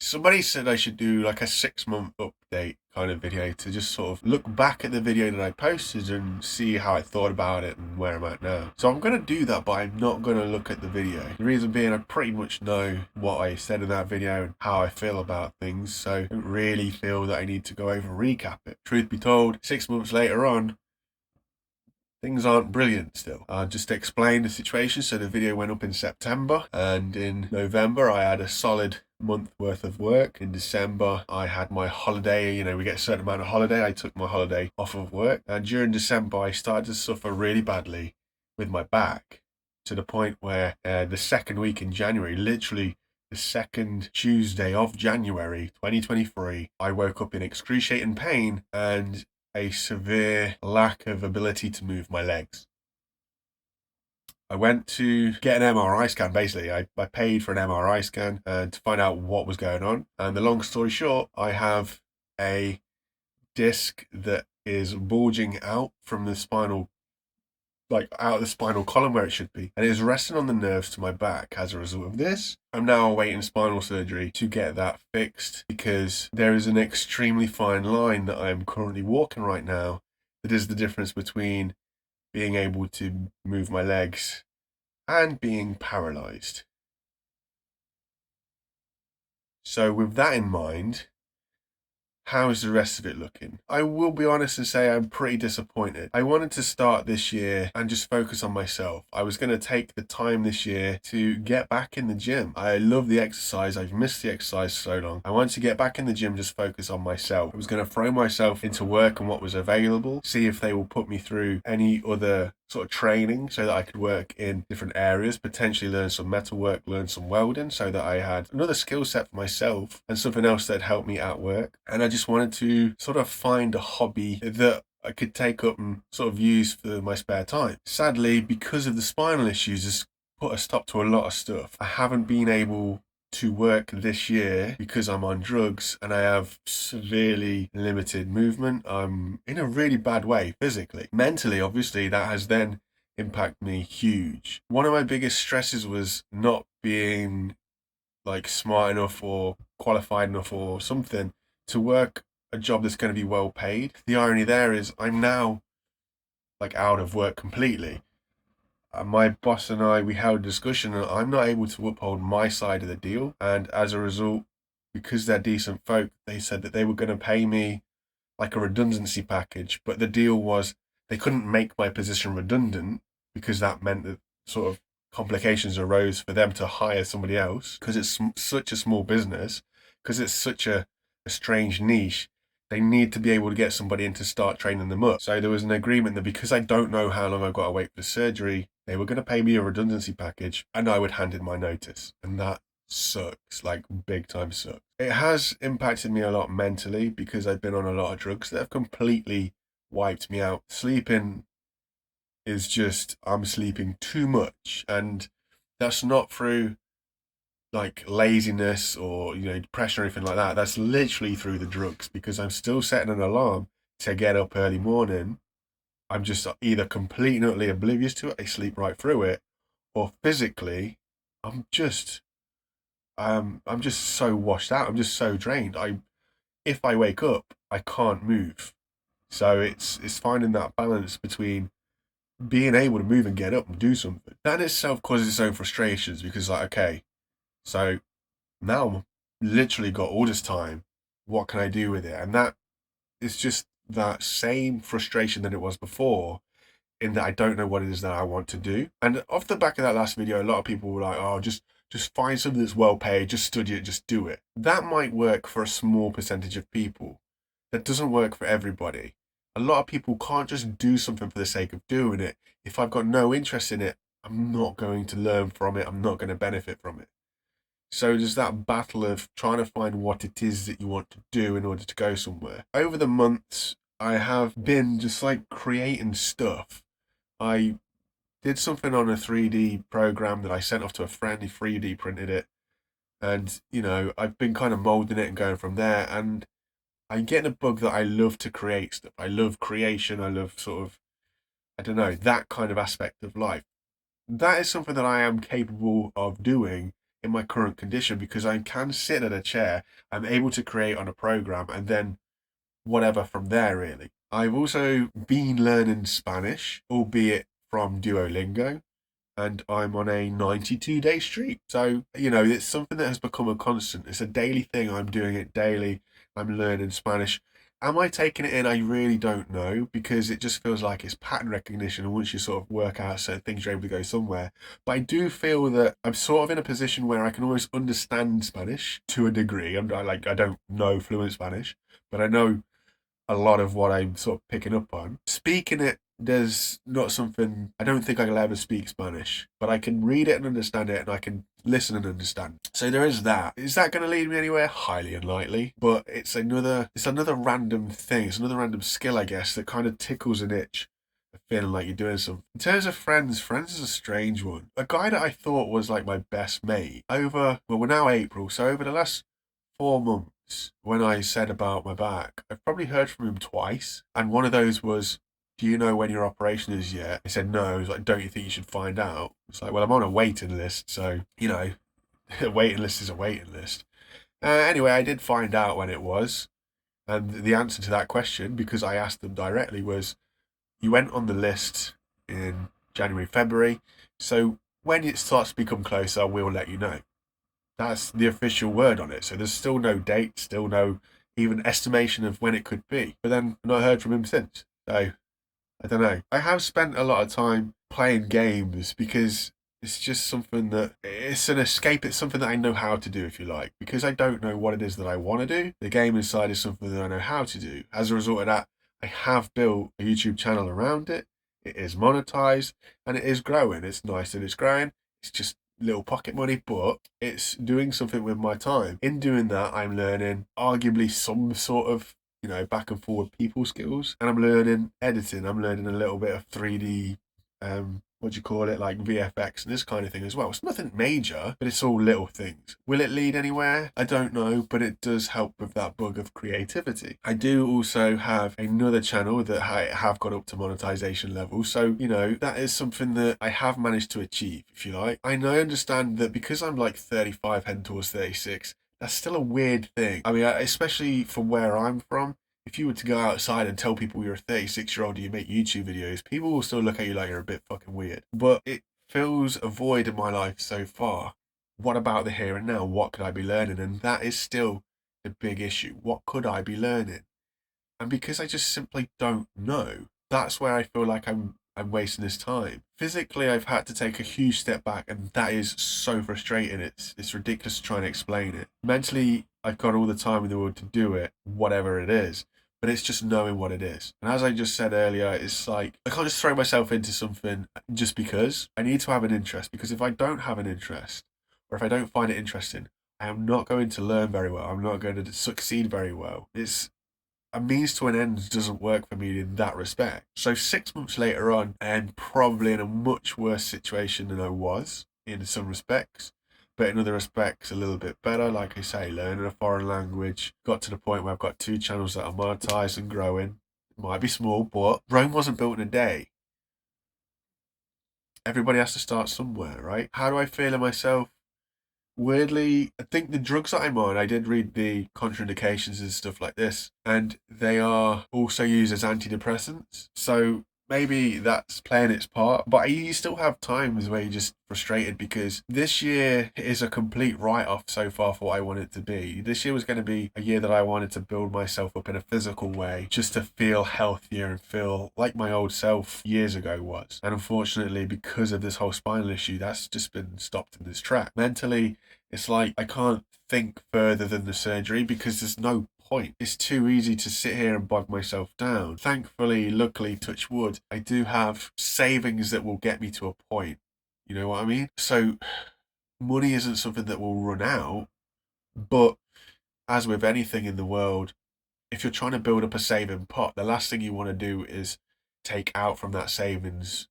Somebody said I should do like a 6 month update kind of video to just sort of look back at the video that I posted and see how I thought about it and where I'm at now. So I'm going to do that, but I'm not going to look at the video. The reason being, I pretty much know what I said in that video and how I feel about things, so I don't really feel that I need to go over and recap it. Truth be told, 6 months later on, things aren't brilliant still. Just to explain the situation, so the video went up in September, and in November I had a solid month worth of work. In December I had my holiday, we get a certain amount of holiday. I took my holiday off of work, and during December I started to suffer really badly with my back, to the point where the second week in January, literally the second Tuesday of January 2023, I woke up in excruciating pain and a severe lack of ability to move my legs. I went to get an MRI scan. Basically, I paid for an MRI scan to find out what was going on. And the long story short, I have a disc that is bulging out from the spinal, like out of the spinal column where it should be, and it is resting on the nerves to my back. As a result of this, I'm now awaiting spinal surgery to get that fixed, because there is an extremely fine line that I'm currently walking right now that is the difference between being able to move my legs and being paralyzed. So with that in mind, how's the rest of it looking? I will be honest and say I'm pretty disappointed. I wanted to start this year and just focus on myself. I was going to take the time this year to get back in the gym. I love the exercise. I've missed the exercise so long. I wanted to get back in the gym, just focus on myself. I was going to throw myself into work and what was available, see if they will put me through any other sort of training so that I could work in different areas, potentially learn some metalwork, learn some welding, so that I had another skill set for myself and something else that helped me at work. And I just wanted to sort of find a hobby that I could take up and sort of use for my spare time. Sadly, because of the spinal issues, it's put a stop to a lot of stuff. I haven't been able to work this year because I'm on drugs and I have severely limited movement. I'm in a really bad way physically. Mentally, obviously, that has then impacted me huge. One of my biggest stresses was not being like smart enough or qualified enough or something to work a job that's going to be well paid. The irony there is I'm now like out of work completely. My boss and we held a discussion, and I'm not able to uphold my side of the deal. And as a result, because they're decent folk, they said that they were going to pay me like a redundancy package. But the deal was they couldn't make my position redundant, because that meant that sort of complications arose for them to hire somebody else, because it's such a small business, because it's such a strange niche. They need to be able to get somebody in to start training them up. So there was an agreement that because I don't know how long I've got to wait for surgery, they were going to pay me a redundancy package and I would hand in my notice. And that sucks, like big time sucks. It has impacted me a lot mentally, because I've been on a lot of drugs that have completely wiped me out. Sleeping is just, I'm sleeping too much. And that's not through like laziness or depression or anything like that. That's literally through the drugs, because I'm still setting an alarm to get up early morning. I'm just either completely and utterly oblivious to it, I sleep right through it, or physically I'm just I'm just so washed out. I'm just so drained. If I wake up, I can't move. So it's finding that balance between being able to move and get up and do something. That in itself causes its own frustrations, because like, okay, so now I'm literally got all this time. What can I do with it? And that is just that same frustration that it was before, in that I don't know what it is that I want to do. And off the back of that last video, a lot of people were like, oh, just find something that's well paid, just study it, just do it. That might work for a small percentage of people. That doesn't work for everybody. A lot of people can't just do something for the sake of doing it. If I've got no interest in it, I'm not going to learn from it. I'm not going to benefit from it. So there's that battle of trying to find what it is that you want to do in order to go somewhere. Over the months, I have been just like creating stuff. I did something on a 3D program that I sent off to a friend. He 3D printed it. And, I've been kind of molding it and going from there. And I'm getting a bug that I love to create stuff. I love creation. I love sort of, I don't know, that kind of aspect of life. That is something that I am capable of doing in my current condition because I can sit at a chair. I'm able to create on a program and then whatever from there, really. I've also been learning Spanish, albeit from Duolingo, and I'm on a 92-day streak. So, it's something that has become a constant. It's a daily thing. I'm doing it daily. I'm learning Spanish. Am I taking it in? I really don't know because it just feels like it's pattern recognition. And once you sort of work out certain things, you're able to go somewhere. But I do feel that I'm sort of in a position where I can almost understand Spanish to a degree. I don't know fluent Spanish, but I know a lot of what I'm sort of picking up on. Speaking it, there's not something, I don't think I'll ever speak Spanish, but I can read it and understand it, and I can listen and understand. So there is that. Is that going to lead me anywhere? Highly unlikely, but it's another random thing. It's another random skill, I guess, that kind of tickles an itch of feeling like you're doing something. In terms of friends is a strange one. A guy that I thought was like my best mate we're now April, so over the last 4 months, when I said about my back, I've probably heard from him twice. And one of those was, do you know when your operation is yet? I said, no. I was like, don't you think you should find out? It's like, well, I'm on a waiting list. So, a waiting list is a waiting list. Anyway, I did find out when it was. And the answer to that question, because I asked them directly, was you went on the list in January, February. So when it starts to become closer, we'll let you know. That's the official word on it. So there's still no date, still no even estimation of when it could be. But then I've not heard from him since. So I don't know. I have spent a lot of time playing games because it's just something that it's an escape. It's something that I know how to do, if you like. Because I don't know what it is that I want to do. The game inside is something that I know how to do. As a result of that, I have built a YouTube channel around it. It is monetized and it is growing. It's nice that it's growing. It's just little pocket money, but it's doing something with my time. In doing that, I'm learning arguably some sort of back and forward people skills, and I'm learning editing. I'm learning a little bit of 3D, what do you call it, like VFX and this kind of thing as well. It's nothing major, but it's all little things. Will it lead anywhere? I don't know, but it does help with that bug of creativity. I do also have another channel that I have got up to monetization level, so that is something that I have managed to achieve, if you like. I understand that because I'm like 35 heading towards 36, that's still a weird thing. I mean, especially from where I'm from, if you were to go outside and tell people you're a 36-year-old and you make YouTube videos, people will still look at you like you're a bit fucking weird. But it fills a void in my life so far. What about the here and now? What could I be learning? And that is still the big issue. What could I be learning? And because I just simply don't know, that's where I feel like I'm wasting this time. Physically, I've had to take a huge step back, and that is so frustrating. It's ridiculous to try and explain it. Mentally, I've got all the time in the world to do it, whatever it is. But it's just knowing what it is. And as I just said earlier, it's like I can't just throw myself into something just because. I need to have an interest, because if I don't have an interest, or if I don't find it interesting, I am not going to learn very well. I'm not going to succeed very well. It's a means to an end doesn't work for me in that respect. So 6 months later on, I'm probably in a much worse situation than I was in some respects, but in other respects a little bit better. Like I say, learning a foreign language, got to the point where I've got 2 channels that are monetized and growing. It might be small, but Rome wasn't built in a day. Everybody has to start somewhere, right? How do I feel in myself? Weirdly, I think the drugs that I'm on, I did read the contraindications and stuff like this, and they are also used as antidepressants. So maybe that's playing its part, but you still have times where you're just frustrated because this year is a complete write-off so far for what I want it to be. This year was going to be a year that I wanted to build myself up in a physical way, just to feel healthier and feel like my old self years ago was. And unfortunately, because of this whole spinal issue, that's just been stopped in this track. Mentally, it's like I can't think further than the surgery because there's no point. It's too easy to sit here and bog myself down. Thankfully, luckily, touch wood, I do have savings that will get me to a point. You know what I mean? So money isn't something that will run out, but as with anything in the world, if you're trying to build up a saving pot, the last thing you want to do is take out from that savings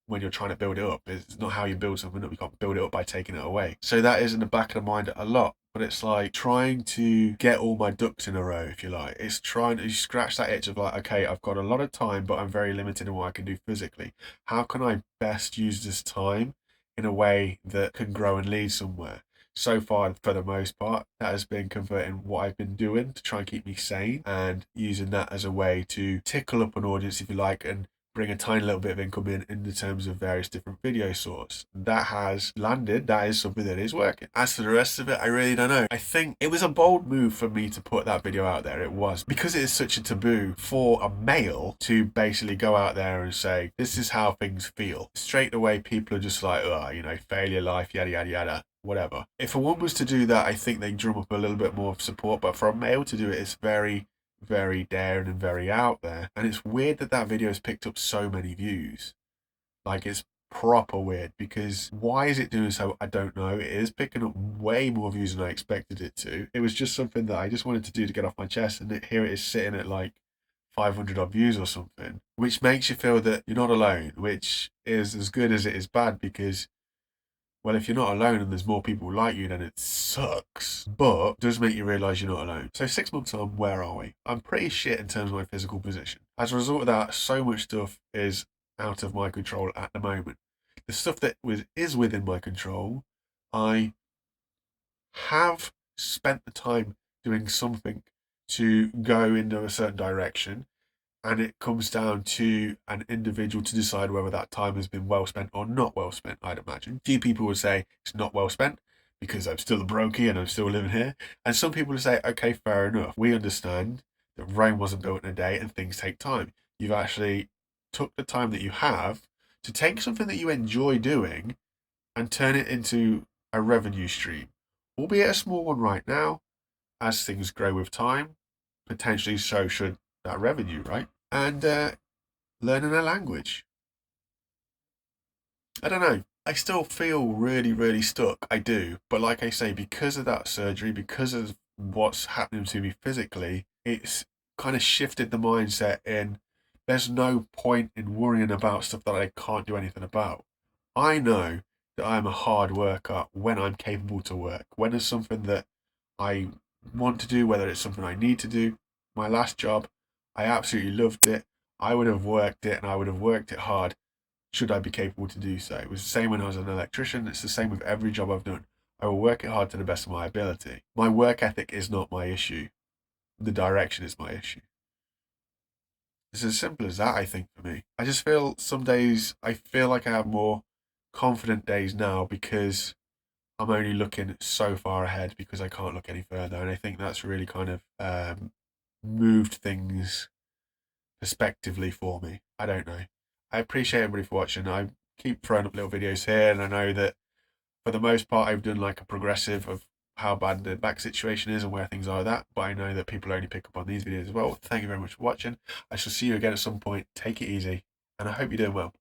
when you're trying to build it up. It's not how you build something up. You can't build it up by taking it away. So that is in the back of the mind a lot. But it's like trying to get all my ducks in a row, if you like. It's trying to scratch that itch of like, okay, I've got a lot of time, but I'm very limited in what I can do physically. How can I best use this time in a way that can grow and lead somewhere? so far, for the most part, that has been converting what I've been doing to try and keep me sane and using that as a way to tickle up an audience, if you like, and bring a tiny little bit of income in the terms of various different video sources. That has landed. That is something that is working. As for the rest of it, I really don't know. I think it was a bold move for me to put that video out there. It was, because it is such a taboo for a male to basically go out there and say, this is how things feel. Straight away, people are just like, oh, you know, failure life, yada, yada, yada. Whatever. If a woman was to do that, I think they drum up a little bit more of support. But for a male to do it, it's very, very daring and very out there. And it's weird that that video has picked up so many views. Like, it's proper weird, because why is it doing so? I don't know. It is picking up way more views than I expected it to. It was just something that I just wanted to do to get off my chest, and here it is sitting at like 500 odd views or something, which makes you feel that you're not alone, which is as good as it is bad, because, well, if you're not alone and there's more people like you, then it sucks. But it does make you realise you're not alone. So 6 months on, where are we? I'm pretty shit in terms of my physical position. As a result of that, so much stuff is out of my control at the moment. The stuff that is within my control, I have spent the time doing something to go into a certain direction. And it comes down to an individual to decide whether that time has been well spent or not well spent, I'd imagine. A few people would say it's not well spent because I'm still a brokey and I'm still living here. And some people would say, okay, fair enough. We understand that Rome wasn't built in a day and things take time. You've actually took the time that you have to take something that you enjoy doing and turn it into a revenue stream, albeit a small one right now. As things grow with time, potentially so should that revenue, right? And learning a language. I don't know. I still feel really, really stuck. I do. But like I say, because of that surgery, because of what's happening to me physically, it's kind of shifted the mindset in there's no point in worrying about stuff that I can't do anything about. I know that I'm a hard worker when I'm capable to work. When there's something that I want to do, whether it's something I need to do. My last job, I absolutely loved it. I would have worked it, and I would have worked it hard should I be capable to do so. It was the same when I was an electrician. It's the same with every job I've done. I will work it hard to the best of my ability. My work ethic is not my issue. The direction is my issue. It's as simple as that, I think, for me. I just feel some days, I feel like I have more confident days now because I'm only looking so far ahead, because I can't look any further. And I think that's really kind of moved things prospectively for me. I don't know. I appreciate everybody for watching. I keep throwing up little videos here, and I know that for the most part I've done like a progressive of how bad the back situation is and where things are with that, but I know that people only pick up on these videos as well. Thank you very much for watching. I shall see you again at some point. Take it easy, and I hope you're doing well.